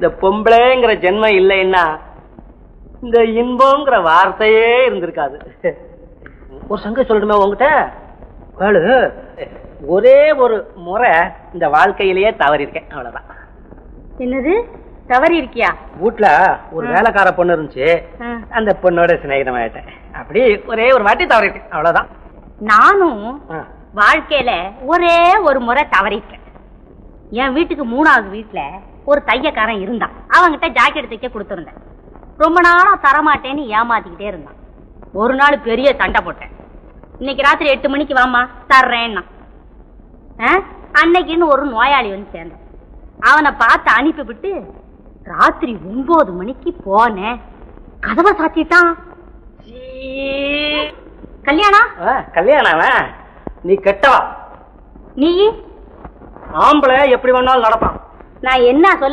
இந்த பொம்பளைங்கிற ஜென்மம் இல்லைன்னா இந்த இன்பம்ங்கிற வார்த்தையே இருந்திருக்காது. ஒரு சங்க சொல்லணுமே உங்ககிட்ட கேளு. ஒரே ஒரு முறை இந்த வாழ்க்கையிலேயே தவறி இருக்கேன், அவ்வளவுதான். என்னது தவறி இருக்கியா? வீட்டுல ஒரு வேலைக்கார பொண்ணு இருந்துச்சு, அந்த பொண்ணோட சிநேகிதமாயிட்டேன். அப்படி ஒரே ஒரு வாட்டி தவறி இருக்கேன், அவ்வளவுதான். நானும் வாழ்க்கையில ஒரே ஒரு முறை தவறிட்டேன். என் வீட்டுக்கு 3வது வீட்டுல ஒரு தையக்காரன் இருந்தான். அவன்கிட்ட ஜாக்கெட் தைக்க கொடுத்துருந்தேன். ரொம்ப நாளா தரமாட்டேன்னு ஏமாத்திக்கிட்டே இருந்தான். ஒரு நாள் பெரிய சண்டை போட்டேன். இன்னைக்கு ராத்திரி 8 மணிக்கு வாமா தர்றேன்னா. அன்னைக்குன்னு ஒரு நோயாளி வந்து சேர்ந்தான். அவனை பார்த்து அனுப்பிவிட்டு ராத்திரி 9 மணிக்கு போனேன். கதவை சாத்திட்டான். கல்யாணம் கல்யாணம் நீ கெட்டவா? நீ ஆம்பளை எப்படி வேணாலும் நடப்பான். நான் என்ன சொல்ல